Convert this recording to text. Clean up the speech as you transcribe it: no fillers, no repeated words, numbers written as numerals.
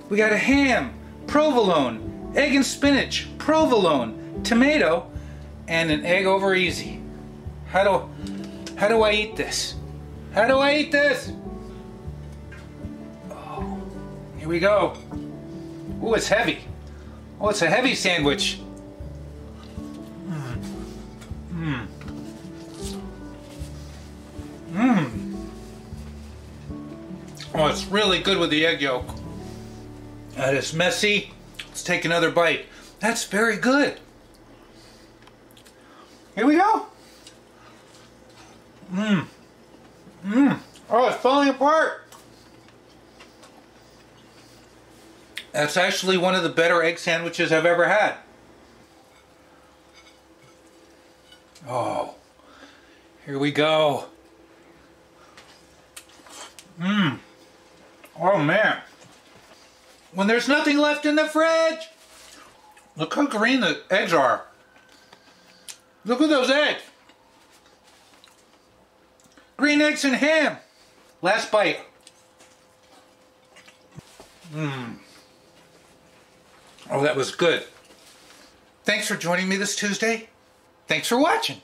We got a ham, provolone, egg and spinach, provolone, tomato, and an egg over easy. How do I eat this? How do I eat this? Oh, here we go. Oh, it's heavy. Oh, it's a heavy sandwich. Oh, it's really good with the egg yolk. That is messy. Let's take another bite. That's very good. Here we go. Oh, it's falling apart. That's actually one of the better egg sandwiches I've ever had. Oh, here we go. Oh man. When there's nothing left in the fridge. Look how green the eggs are. Look at those eggs. Green eggs and ham. Last bite. Oh, that was good. Thanks for joining me this Tuesday. Thanks for watching.